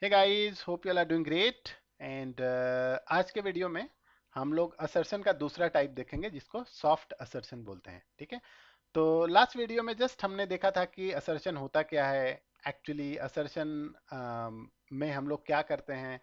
Hey guys, hope you all are doing great. And आज के video में हम लोग असर्शन का दूसरा टाइप देखेंगे जिसको सॉफ्ट असर्शन बोलते हैं। ठीक है, तो लास्ट वीडियो में जस्ट हमने देखा था कि असर्शन होता क्या है। एक्चुअली असर्शन में हम लोग क्या करते हैं,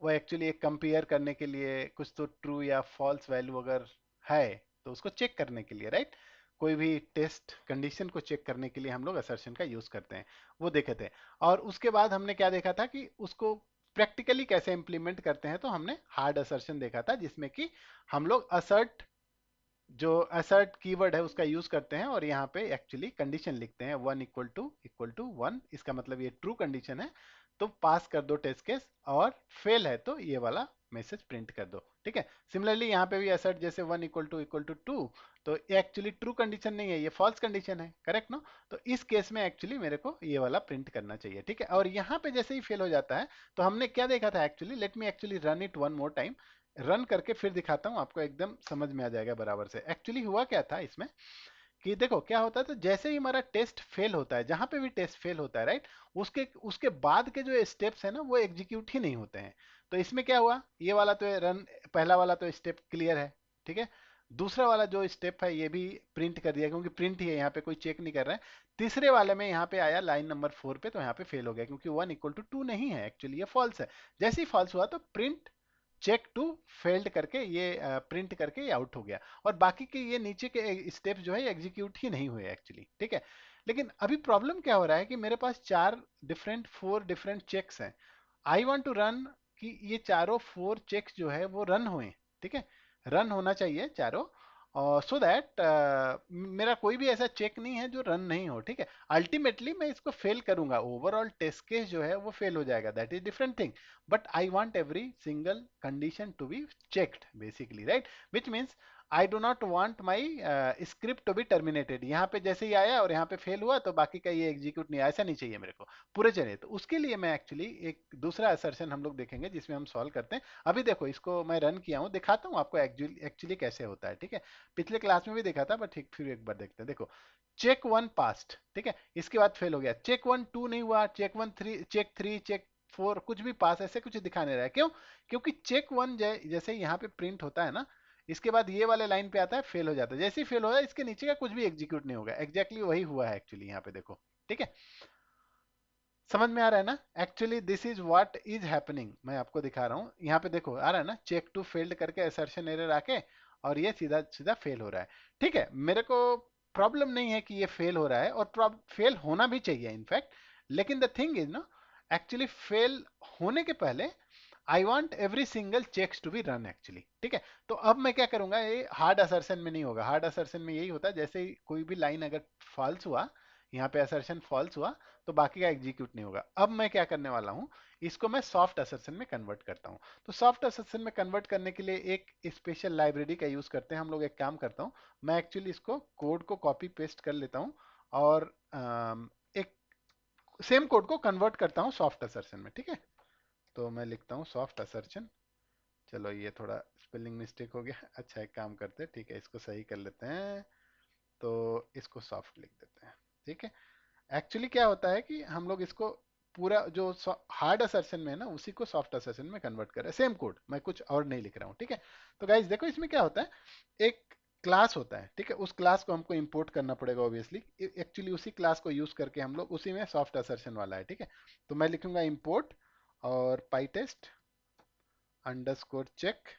वो एक्चुअली एक कंपेयर करने के लिए कुछ तो ट्रू या फॉल्स वैल्यू अगर है तो उसको चेक करने के लिए, राइट। कोई भी टेस्ट कंडीशन को चेक करने के लिए हम लोग असर्शन का यूज करते हैं, वो देखे थे। और उसके बाद हमने क्या देखा था कि उसको प्रैक्टिकली कैसे इंप्लीमेंट करते हैं, तो हमने हार्ड असर्शन देखा था जिसमें कि हम लोग असर्ट, जो असर्ट कीवर्ड है उसका यूज करते हैं और यहाँ पे एक्चुअली कंडीशन लिखते हैं 1 = 1। इसका मतलब ये ट्रू कंडीशन है तो पास कर दो टेस्ट केस, और फेल है तो ये वाला मैसेज प्रिंट कर दो। ठीक है, सिमिलरली यहाँ पे भी असर्ट जैसे 1 = 2, तो ये एक्चुअली ट्रू कंडीशन नहीं है, ये फॉल्स कंडीशन है, करेक्ट नो। तो इस केस में एक्चुअली मेरे को ये वाला प्रिंट करना चाहिए। ठीक है, और यहाँ पे जैसे ही फेल हो जाता है तो हमने क्या देखा था actually, let me actually run it one more time. Run करके फिर दिखाता हूँ आपको, एकदम समझ में आ जाएगा बराबर से। एक्चुअली हुआ क्या था इसमें कि देखो क्या होता है, तो जैसे ही हमारा टेस्ट फेल होता है, जहां पे भी टेस्ट फेल होता है, राइट, उसके उसके बाद के जो स्टेप्स है ना वो एग्जीक्यूट ही नहीं होते हैं। तो इसमें क्या हुआ, ये वाला तो रन, पहला वाला तो स्टेप क्लियर है। ठीक है, दूसरा वाला जो स्टेप है ये भी प्रिंट कर दिया क्योंकि प्रिंट ही है, यहाँ पे कोई चेक नहीं कर रहा है। तीसरे वाले में यहाँ पे आया लाइन नंबर 4 पे, तो यहाँ पे फेल हो गया क्योंकि 1 = 2 नहीं है, एक्चुअली ये फॉल्स है। जैसे ही फॉल्स हुआ तो प्रिंट चेक टू फेल्ड करके ये प्रिंट करके ये आउट हो गया। और बाकी के ये नीचे के स्टेप्स जो है एग्जीक्यूट ही नहीं हुए एक्चुअली। ठीक है, लेकिन अभी प्रॉब्लम क्या हो रहा है कि मेरे पास 4 डिफरेंट चेक्स हैं। आई वांट टू रन कि ये चारों 4 चेक्स जो है वो रन हुए। ठीक है, रन होना चाहिए चारों, और सो दैट मेरा कोई भी ऐसा चेक नहीं है जो रन नहीं हो। ठीक है, अल्टीमेटली मैं इसको फेल करूंगा, ओवरऑल टेस्ट केस जो है वो फेल हो जाएगा, that is different thing. but I want every single condition to be checked basically, right, which means I do not want my script to be terminated। यहाँ पे जैसे ही आया और यहाँ पे फेल हुआ तो बाकी का ये एग्जीक्यूट नहीं, ऐसा नहीं चाहिए मेरे को, पूरे चले। तो उसके लिए मैं एक्चुअली एक दूसरा असर्शन हम लोग देखेंगे जिसमें हम सॉल्व करते हैं। अभी देखो इसको मैं रन किया हूँ, दिखाता हूँ आपको एक्चुअली कैसे होता है। ठीक है, पिछले क्लास में भी देखा था बट फिर एक बार देखते हैं। देखो, चेक 1 पास्ट, ठीक है, इसके बाद फेल हो गया, चेक 1 2 नहीं हुआ, चेक 3 चेक 4 कुछ भी पास ऐसे कुछ दिखा नहीं रहा है। क्यों? क्योंकि चेक 1 जैसे यहाँ पे प्रिंट होता है ना, इसके बाद ये वाले लाइन पे आता है फेल हो जाता है। जैसे ही फेल हो जाए इसके नीचे का कुछ भी एग्जीक्यूट नहीं होगा, एग्जैक्टली वही हुआ है एक्चुअली यहाँ पे देखो। ठीक है, समझ में आ रहा है ना? Actually this is what is happening, मैं आपको दिखा रहा हूँ। यहाँ पे देखो आ रहा है ना, चेक टू फेल्ड करके असर्शन एरर आके, और ये सीधा सीधा फेल हो रहा है। ठीक है, मेरे को प्रॉब्लम नहीं है कि ये फेल हो रहा है, और फेल होना भी चाहिए इनफैक्ट। लेकिन द थिंग इज ना, एक्चुअली फेल होने के पहले I want every single checks to be run actually. ठीक है, तो अब मैं क्या करूंगा, ये हार्ड असर्शन में नहीं होगा। हार्ड असर्शन में यही होता है, जैसे ही कोई भी लाइन अगर फॉल्स हुआ, यहाँ पे असर्शन फॉल्स हुआ, तो बाकी का एग्जीक्यूट नहीं होगा। अब मैं क्या करने वाला हूँ, इसको मैं सॉफ्ट असर्शन में कन्वर्ट करता हूँ। तो सॉफ्ट असर्शन में कन्वर्ट करने के लिए एक स्पेशल लाइब्रेरी का यूज करते हैं हम लोग। एक काम करता हूँ, मैं एक्चुअली इसको कोड को कॉपी पेस्ट कर लेता हूँ, और एक सेम कोड को कन्वर्ट करता हूँ सॉफ्ट असर्शन में। ठीक है, तो मैं लिखता हूँ सॉफ्ट असर्शन। चलो ये थोड़ा स्पेलिंग मिस्टेक हो गया, अच्छा एक काम करते हैं, ठीक है, इसको सही कर लेते हैं, तो इसको सॉफ्ट लिख देते हैं। ठीक है, एक्चुअली क्या होता है कि हम लोग इसको पूरा जो हार्ड असर्शन में है ना उसी को सॉफ्ट असर्शन में कन्वर्ट कर रहे हैं। सेम कोड, मैं कुछ और नहीं लिख रहा हूँ। ठीक है, तो गाइज देखो इसमें क्या होता है, एक क्लास होता है। ठीक है, उस क्लास को हमको इंपोर्ट करना पड़ेगा ऑब्वियसली। एक्चुअली उसी क्लास को यूज करके हम लोग उसी में सॉफ्ट असर्शन वाला है। ठीक है, तो मैं लिखूंगा इंपोर्ट और पाईटेस्ट अंडरस्कोर चेक।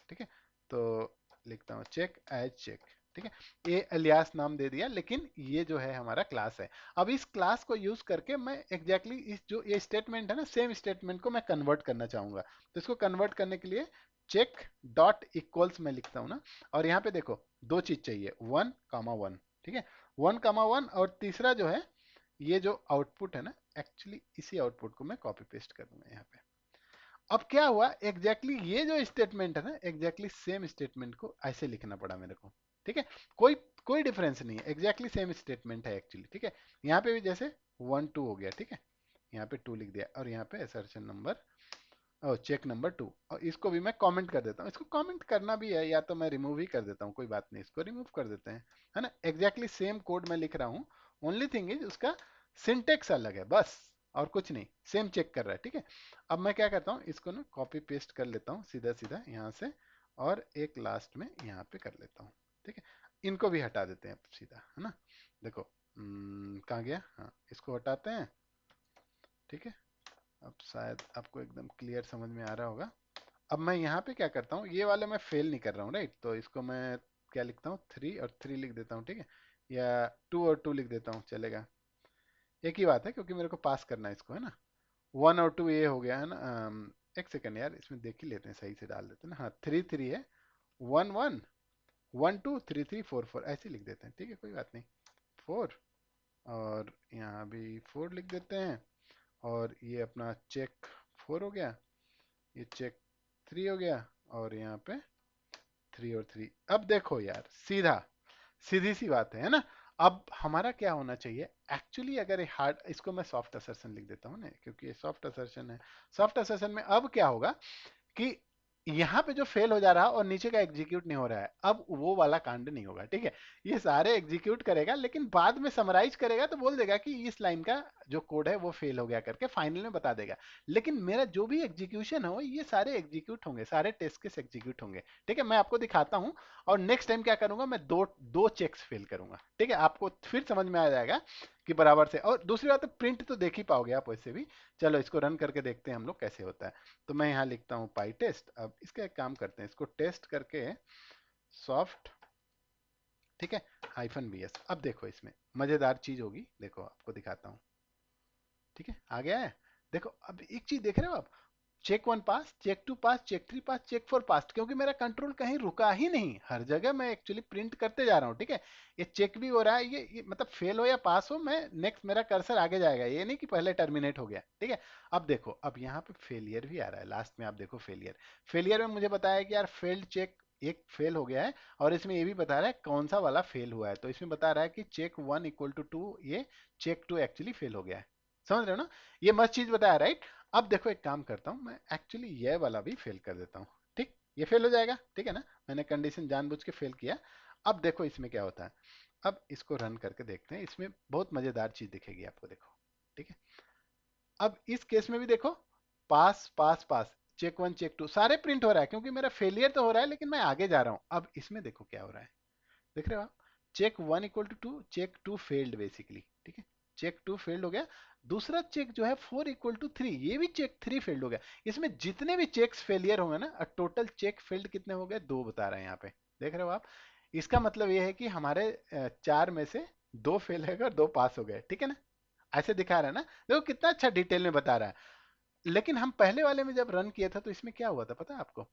ठीक है, तो लिखता हूँ चेक एज चेक। ठीक है, ये अलियास नाम दे दिया, लेकिन ये जो है हमारा क्लास है। अब इस क्लास को यूज करके मैं एग्जैक्टली इस जो ये स्टेटमेंट है ना, सेम स्टेटमेंट को मैं कन्वर्ट करना चाहूंगा। तो इसको कन्वर्ट करने के लिए चेक डॉट इक्वल्स में लिखता हूँ ना, और यहाँ पे देखो दो चीज चाहिए, 1, 1। ठीक है, 1, 1, और तीसरा जो है ये जो आउटपुट है ना, एक्चुअली इसी आउटपुट को मैं कॉपी पेस्ट कर दूंगा यहाँ पे। अब क्या हुआ, ये जो स्टेटमेंट है ना, सेम स्टेटमेंट को ऐसे लिखना पड़ा मेरे को। ठीक है, कोई कोई डिफरेंस नहीं है, सेम स्टेटमेंट है एक्चुअली। ठीक है, यहाँ पे भी जैसे 1 2 हो गया। ठीक है, यहाँ पे 2 लिख दिया, और यहाँ पे असर्शन नंबर और चेक नंबर 2, और इसको भी मैं कमेंट कर देता हूँ। इसको कमेंट करना भी है या तो मैं रिमूव ही कर देता हूँ, कोई बात नहीं, इसको रिमूव कर देते हैं, है ना। सेम कोड मैं लिख रहा हूँ, ओनली थिंग इज उसका सिंटेक्स अलग है बस, और कुछ नहीं, सेम चेक कर रहा है, ठीक है। अब मैं क्या करता हूँ, इसको ना कॉपी पेस्ट कर लेता हूँ सीधा सीधा यहाँ से, और एक लास्ट में यहाँ पे कर लेता हूँ, ठीक है। इनको भी हटा देते हैं अब सीधा, है ना। देखो कहाँ गया, हाँ इसको हटाते हैं, ठीक है। अब शायद आपको एकदम क्लियर समझ में आ रहा होगा। अब मैं यहाँ पे क्या करता हूँ, ये वाले मैं फेल नहीं कर रहा हूँ, राइट। तो इसको मैं क्या लिखता हूँ, 3 और 3 लिख देता हूँ, ठीक है। या 2 और 2 लिख देता हूँ, चलेगा। एक ही बात है, क्योंकि मेरे को पास करना है इसको, है ना। 1 और 2 ये हो गया है ना। एक सेकेंड यार, इसमें देख ही लेते हैं, सही से डाल देते हैं ना। हाँ 3 3 है, 1 1, 1 2 3 3 4 4 ऐसे लिख देते हैं, ठीक है, कोई बात नहीं। 4, और यहाँ भी 4 लिख देते हैं। और ये अपना चेक 4 हो गया, ये चेक 3 हो गया, और यहाँ पे 3 और 3। अब देखो यार, सीधी सी बात है ना। अब हमारा क्या होना चाहिए एक्चुअली, अगर ये हार्ड, इसको मैं सॉफ्ट असर्शन लिख देता हूँ ना, क्योंकि ये सॉफ्ट असर्शन है। सॉफ्ट असर्शन में अब क्या होगा कि यहाँ पे जो फेल हो जा रहा है और नीचे का एग्जीक्यूट नहीं हो रहा है, अब वो वाला कांड नहीं होगा, ठीक है। ये सारे एग्जीक्यूट करेगा, लेकिन बाद में समराइज करेगा तो बोल देगा कि इस लाइन का जो कोड है वो फेल हो गया करके फाइनल में बता देगा। लेकिन मेरा जो भी एग्जीक्यूशन हो, ये सारे एग्जीक्यूट होंगे, सारे टेस्ट केस एग्जीक्यूट होंगे, ठीक है। मैं आपको दिखाता हूँ, और नेक्स्ट टाइम क्या करूंगा, मैं दो दो चेक्स फेल करूंगा, ठीक है। आपको फिर समझ में आ जाएगा कि बराबर से। और दूसरी बात है, प्रिंट तो देख ही पाओगे आप वैसे भी। चलो इसको रन करके देखते हैं हम लोग कैसे होता है। तो मैं यहाँ लिखता हूँ पाई टेस्ट। अब इसका एक काम करते हैं, इसको टेस्ट करके सॉफ्ट, ठीक है, -bs। अब देखो इसमें मजेदार चीज होगी, देखो आपको दिखाता हूँ, ठीक है। आ गया है, देखो अब एक चीज देख रहे हो आप, चेक 1 पास, चेक 2 पास, चेक 3 पास, चेक 4 पास, क्योंकि मेरा कंट्रोल कहीं रुका ही नहीं, हर जगह मैं एक्चुअली प्रिंट करते जा रहा हूँ, ठीक है। ये चेक भी हो रहा है, ये मतलब फेल हो या पास हो, मैं नेक्स्ट मेरा कर्सर आगे जाएगा, ये नहीं कि पहले टर्मिनेट हो गया, ठीक है। अब देखो, अब यहाँ पे फेलियर भी आ रहा है लास्ट में, आप देखो फेलियर। फेलियर में मुझे बताया कि यार फेल्ड चेक एक फेल हो गया है, और इसमें ये भी बता रहा है कौन सा वाला फेल हुआ है। तो इसमें बता रहा है कि चेक 1 = 2, ये चेक 2 एक्चुअली फेल हो गया है। समझ रहे हो ना, ये मस्त चीज बताया, राइट। अब देखो एक काम करता हूँ, मैं एक्चुअली ये वाला भी फेल कर देता हूँ, ठीक। ये फेल हो जाएगा, ठीक है ना, मैंने कंडीशन जानबूझ के फेल किया। अब देखो इसमें क्या होता है, अब इसको रन करके देखते हैं, इसमें बहुत मजेदार चीज दिखेगी आपको, देखो, ठीक है। अब इस केस में भी देखो, पास पास पास, चेक 1 चेक 2 सारे प्रिंट हो रहा है, क्योंकि मेरा फेलियर तो हो रहा है लेकिन मैं आगे जा रहा हूँ। अब इसमें देखो क्या हो रहा है, देख रहे हो आप, चेक 1 = 2, चेक 2 फेल्ड बेसिकली, ठीक है। चेक 2 फेल्ड हो गया। दूसरा चेक जो है 4 = 3, ये भी चेक 3 फेल्ड हो गया। इसमें जितने भी चेक्स फेलियर होंगे ना, टोटल चेक फेल्ड कितने हो गए, 2 बता रहे हैं यहाँ पे, देख रहे हो आप। इसका मतलब ये है कि हमारे 4 में से 2 फेल है और 2 पास हो गए, ठीक है ना। ऐसे दिखा रहा है ना, देखो कितना अच्छा डिटेल में बता रहा है। लेकिन हम पहले वाले में जब रन किया था तो इसमें क्या हुआ था पता है आपको,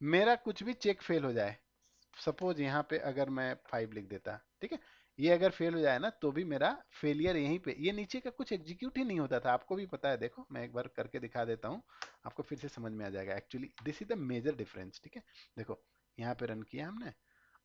मेरा कुछ भी चेक फेल हो जाए, सपोज यहाँ पे अगर मैं 5 लिख देता, ठीक है, ये अगर फेल हो जाए ना, तो भी मेरा फेलियर यहीं पे, ये नीचे का कुछ एग्जीक्यूट ही नहीं होता था, आपको भी पता है। देखो मैं एक बार करके दिखा देता हूँ, आपको फिर से समझ में आ जाएगा। Actually this is the major difference, ठीक है। देखो यहाँ पे रन किया हमने,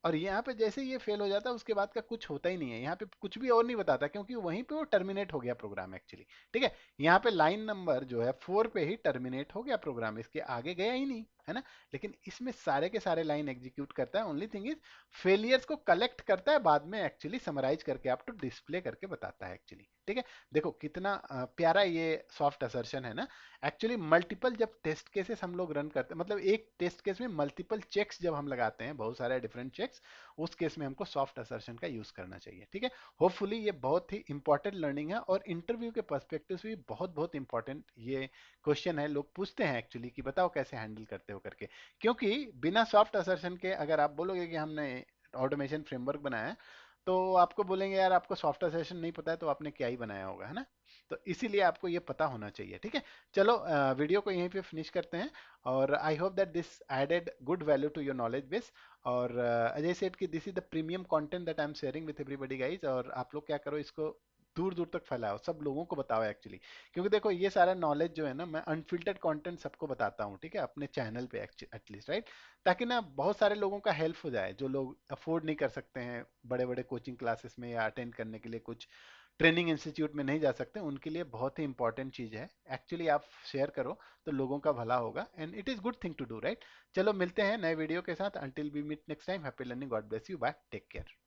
और यहाँ पे जैसे ये फेल हो जाता है, उसके बाद का कुछ होता ही नहीं है, यहाँ पे कुछ भी और नहीं बताता, क्योंकि वहीं पे वो टर्मिनेट हो गया प्रोग्राम एक्चुअली, ठीक है। यहाँ पे लाइन नंबर जो है 4 पे ही टर्मिनेट हो गया प्रोग्राम, इसके आगे गया ही नहीं, है ना। लेकिन इसमें सारे के सारे लाइन एग्जीक्यूट करता है, ओनली थिंग इज फेलियर्स को कलेक्ट करता है, बाद में एक्चुअली समराइज करके आपको डिस्प्ले करके बताता है एक्चुअली, ठीक है। देखो कितना प्यारा ये सॉफ्ट असर्शन है ना। एक्चुअली मल्टीपल जब टेस्ट केसेस हम लोग रन करते हैं, मतलब एक टेस्ट केस में मल्टीपल चेक्स जब हम लगाते हैं, बहुत सारे डिफरेंट चेक्स, उस केस में हमको सॉफ्ट असर्शन का यूज करना चाहिए, ठीक है। होपफुली ये बहुत ही इंपॉर्टेंट लर्निंग है, और इंटरव्यू के पर्सपेक्टिव से भी बहुत बहुत इंपॉर्टेंट ये क्वेश्चन है। लोग पूछते हैं एक्चुअली कि बताओ कैसे हैंडल करते हो करके, क्योंकि बिना सॉफ्ट असर्शन के अगर आप बोलोगे कि हमने ऑटोमेशन फ्रेमवर्क बनाया है, तो आपको बोलेंगे यार आपको सॉफ्ट असर्शन नहीं पता है तो आपने क्या ही बनाया होगा, है ना। तो इसीलिए आपको ये पता होना चाहिए, ठीक है। चलो वीडियो को यहीं पे फिनिश करते हैं, और I hope that this added good value to your knowledge base. और अजय सेठ कि this is the premium content that I am sharing with everybody guys, और आप लोग क्या करो, इसको दूर दूर तक फैलाओ, सब लोगों को बताओ एक्चुअली। क्योंकि देखो ये सारा नॉलेज जो है ना, मैं अनफिल्टर्ड कंटेंट सबको बताता हूँ, ठीक है, अपने चैनल पे एटलीस्ट, राइट। ताकि ना बहुत सारे लोगों का हेल्प हो जाए, जो लोग अफोर्ड नहीं कर सकते हैं बड़े बड़े कोचिंग क्लासेस में या अटेंड करने के लिए कुछ ट्रेनिंग इंस्टीट्यूट में नहीं जा सकते, उनके लिए बहुत ही इंपॉर्टेंट चीज़ है एक्चुअली। आप शेयर करो तो लोगों का भला होगा, and it is good thing to do, right. चलो मिलते हैं नए वीडियो के साथ, until we meet next time, happy learning, God bless you, bye, take care.